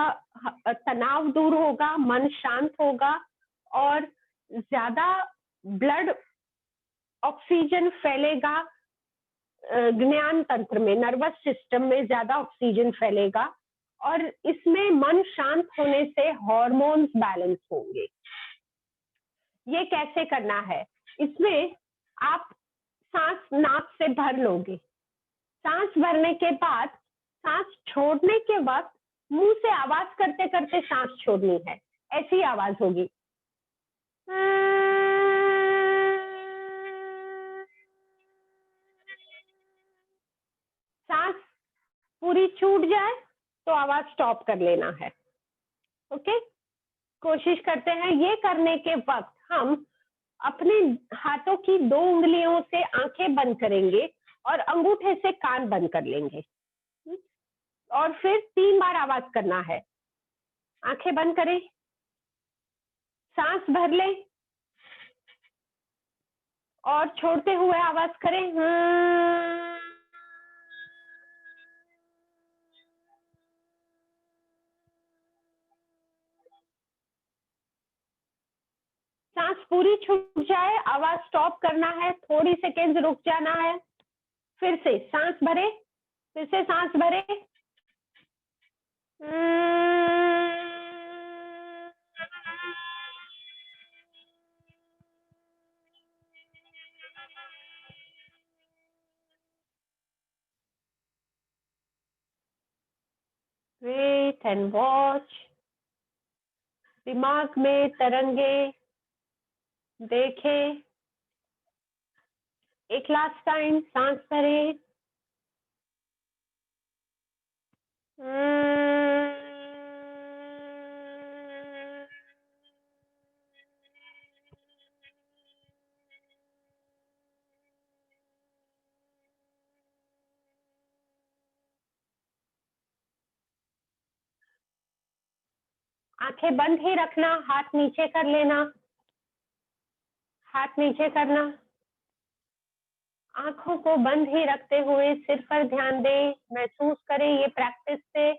तनाव दूर होगा, मन शांत होगा, और ज्यादा ब्लड ऑक्सीजन फैलेगा, ज्ञान तंत्र में, नर्वस सिस्टम में ज्यादा ऑक्सीजन फैलेगा, और इसमें मन शांत होने से हार्मोन्स बैलेंस होंगे। ये कैसे करना है? इसमें आप सांस नाक से भर लोगे, सांस भरने के बाद सांस छोड़ने के वक्त मुंह से आवाज करते करते सांस छोड़नी है, ऐसी आवाज होगी। सांस पूरी छूट जाए तो आवाज स्टॉप कर लेना है। ओके, कोशिश करते हैं। ये करने के वक्त हम अपने हाथों की 2 उंगलियों से आंखें बंद करेंगे और अंगूठे से कान बंद कर लेंगे, और फिर 3 बार आवाज करना है। आंखें बंद करें, सांस भर ले, और छोड़ते हुए आवाज करें। सांस पूरी छूट जाए, आवाज स्टॉप करना है, थोड़ी सेकेंड रुक जाना है, फिर से सांस भरे, फिर से सांस भरे। wait and watch. दिमाग में तरंगे देखें। एक लास्ट टाइम सांस भरें। आंखें बंद ही रखना, हाथ नीचे कर लेना, हाथ नीचे करना। आंखों को बंद ही रखते हुए सिर पर ध्यान दें। महसूस करें ये प्रैक्टिस से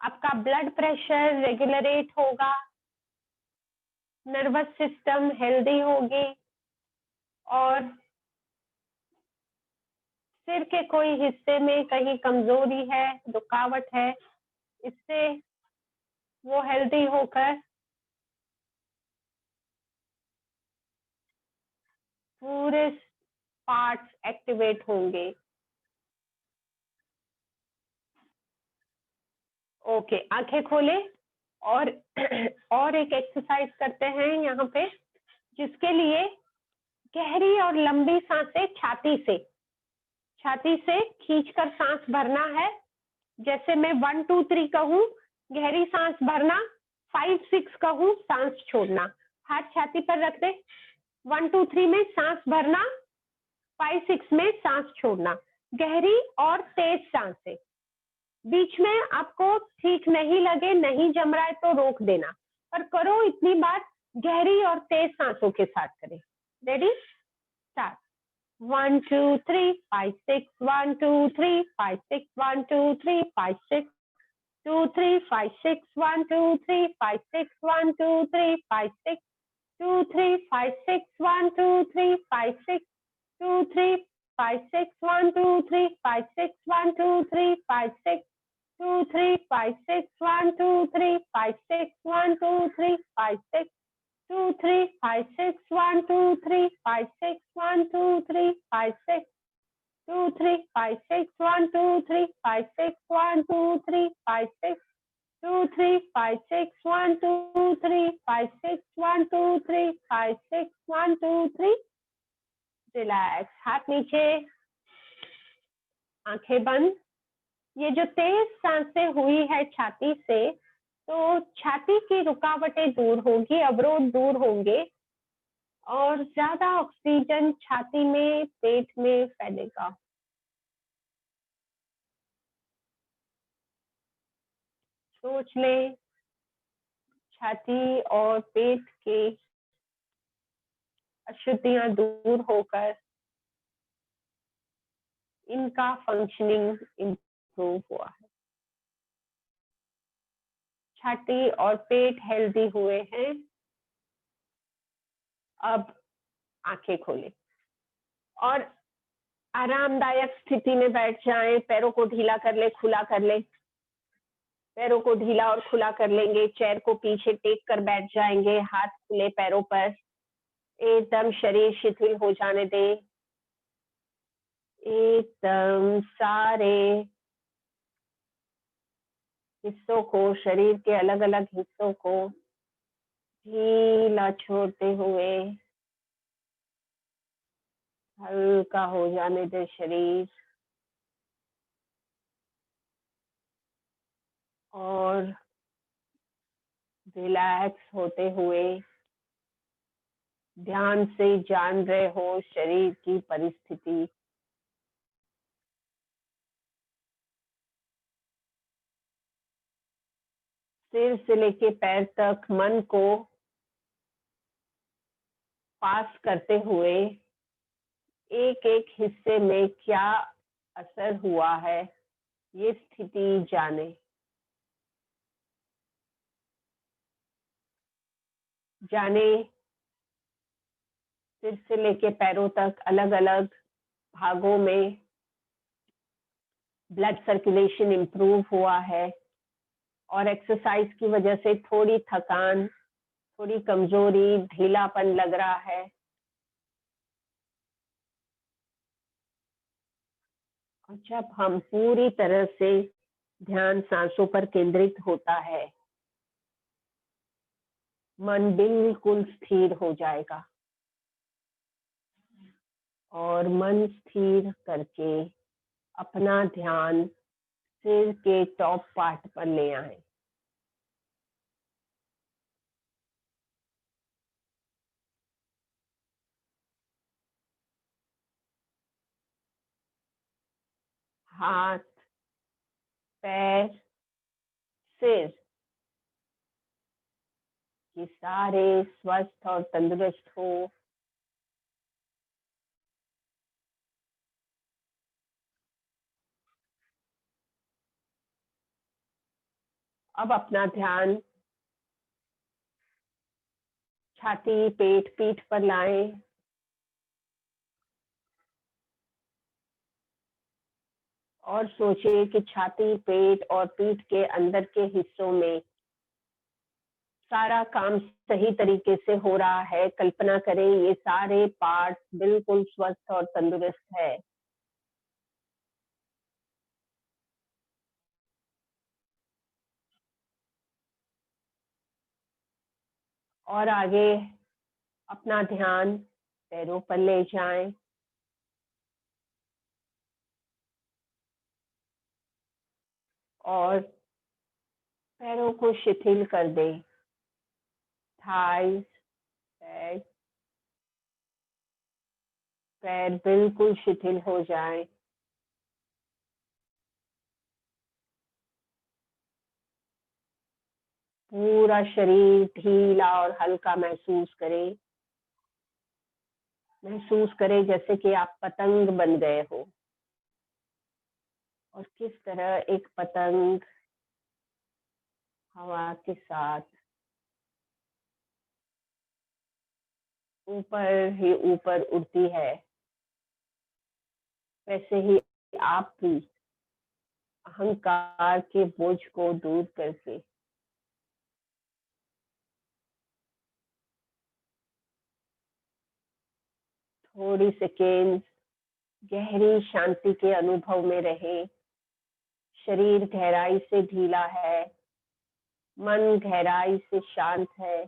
आपका ब्लड प्रेशर रेगुलेट होगा, नर्वस सिस्टम हेल्दी होगी और सिर के कोई हिस्से में कहीं कमजोरी है, रुकावट है, इससे वो हेल्दी होकर पूरे पार्ट्स एक्टिवेट होंगे। ओके, आंखें खोले और एक एक्सरसाइज करते हैं यहाँ पे, जिसके लिए गहरी और लंबी सांसें छाती से खींचकर सांस भरना है। जैसे मैं 1 2 3 कहूँ, गहरी सांस भरना, 5 6 कहूँ, सांस छोड़ना। हाथ छाती पर रख दे। 1 2 3 में सांस भरना, 5 6 में सांस छोड़ना। गहरी और तेज सांसें। बीच में आपको ठीक नहीं लगे, नहीं जम रहा है तो रोक देना, पर करो इतनी बार गहरी और तेज सांसों के साथ करें। Ready, start. 1 2 3 5 6 1 2 3 5 6 1 2 3 5 6 2 3 5 6 1 2 3 5 6 1 2 3 5 6 2 3 5 6 1 2 3 5 6 2 3 5 6 1 2 3 5 6 1 2 3 5 6 2 3 5 6 1 2 3 5 6 1 2 3 5 6 2 3 5 6 1 2 3 5 6 1 2 3 5 6 2 3 5 6 1 2 3 5 6 1 2 3 5 6 2 3 5 6 1 2 3 5 6 1 2 3 5 6 1 2 3। रिलैक्स, हाथ नीचे, आंखें बंद। ये जो तेज सांसें हुई है छाती से, तो छाती की रुकावटें दूर होगी, अवरोध दूर होंगे और ज्यादा ऑक्सीजन छाती में, पेट में फैलेगा। सोच ले, छाती और पेट के अशुद्धियां दूर होकर इनका फंक्शनिंग इम्प्रूव हुआ है। छाती और पेट हेल्दी हुए हैं। अब आंखें खोलें और आरामदायक स्थिति में बैठ जाएं। पैरों को ढीला कर ले, खुला कर ले। पैरों को ढीला और खुला कर लेंगे। चेयर को पीछे टेक कर बैठ जाएंगे, हाथ खुले पैरों पर। एकदम शरीर शिथिल हो जाने दे। एकदम सारे हिस्सों को, शरीर के अलग अलग हिस्सों को ढीला छोड़ते हुए हल्का हो जाने दे शरीर। और रिलैक्स होते हुए ध्यान से जान रहे हो शरीर की परिस्थिति। सिर से लेके पैर तक मन को पास करते हुए एक एक हिस्से में क्या असर हुआ है, ये स्थिति जाने। सिर से लेके पैरों तक अलग अलग भागों में ब्लड सर्कुलेशन इंप्रूव हुआ है और एक्सरसाइज की वजह से थोड़ी थकान, थोड़ी कमजोरी, ढीलापन लग रहा है। और जब हम पूरी तरह से ध्यान सांसों पर केंद्रित होता है, मन बिल्कुल स्थिर हो जाएगा और मन स्थिर करके अपना ध्यान सिर के टॉप पार्ट पर ले आए। हाथ, पैर, सिर ये सारे स्वस्थ और तंदुरुस्त हो। अब अपना ध्यान छाती, पेट, पीठ पर लाएं और सोचें कि छाती, पेट और पीठ के अंदर के हिस्सों में सारा काम सही तरीके से हो रहा है। कल्पना करें ये सारे पार्ट बिल्कुल स्वस्थ और तंदुरुस्त है। और आगे अपना ध्यान पैरों पर ले जाएं और पैरों को शिथिल कर दें। थाइस, बैक, पैर बिल्कुल शिथिल हो जाए। पूरा शरीर ढीला और हल्का महसूस करें। महसूस करें जैसे कि आप पतंग बन गए हो और किस तरह एक पतंग हवा के साथ ऊपर ही ऊपर उड़ती है, वैसे ही आप भी अहंकार के बोझ को दूर करके थोड़ी सेकेंड गहरी शांति के अनुभव में रहे। शरीर गहराई से ढीला है, मन गहराई से शांत है।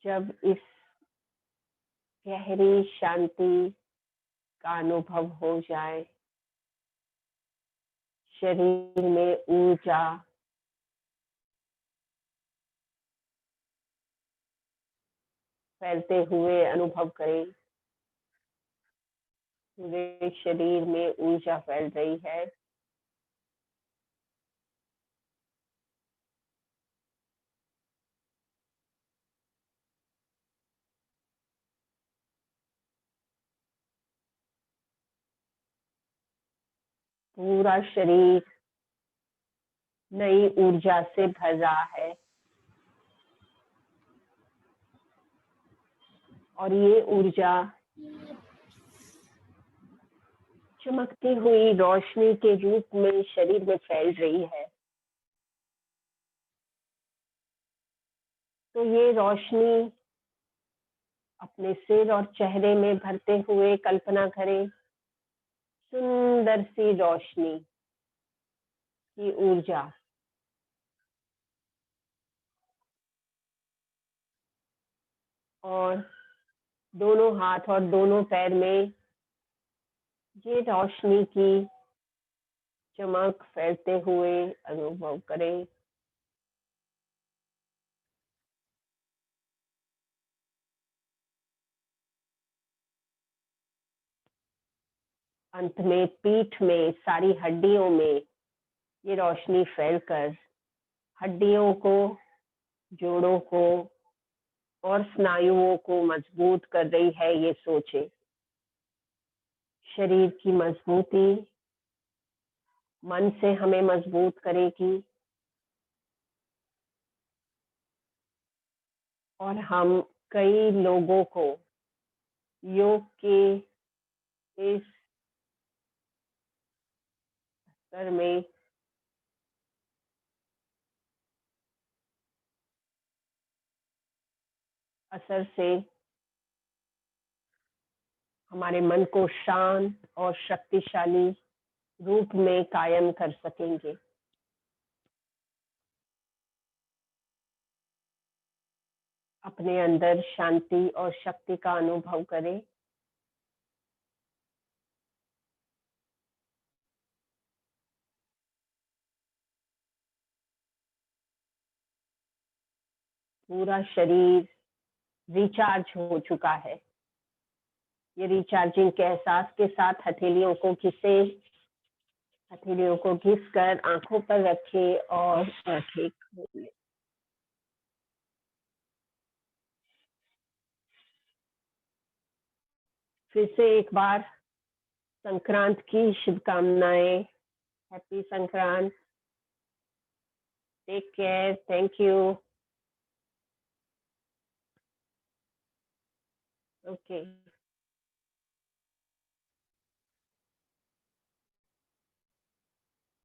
जब इस गहरी शांति का अनुभव हो जाए, शरीर में ऊर्जा फैलते हुए अनुभव करें। पूरे शरीर में ऊर्जा फैल रही है। पूरा शरीर नई ऊर्जा से भर रहा है और ये ऊर्जा चमकती हुई रोशनी के रूप में शरीर में फैल रही है। तो ये रोशनी अपने सिर और चेहरे में भरते हुए कल्पना करें। सुंदर सी रोशनी की ऊर्जा और दोनों हाथ और दोनों पैर में ये रोशनी की चमक फैलते हुए अनुभव करें। अंत में पीठ में सारी हड्डियों में ये रोशनी फैलकर हड्डियों को, जोड़ों को और स्नायुओं को मजबूत कर रही है। ये सोचे शरीर की मजबूती मन से हमें मजबूत करेगी और हम कई लोगों को योग के इस स्तर में असर से हमारे मन को शांत और शक्तिशाली रूप में कायम कर सकेंगे। अपने अंदर शांति और शक्ति का अनुभव करें। पूरा शरीर रिचार्ज हो चुका है। ये रिचार्जिंग के एहसास के साथ हथेलियों को घिस कर आंखों पर रखें और आंखें खोलें। फिर से एक बार संक्रांत की शुभकामनाएं। Happy Sankranti. Take care. Thank you. Okay.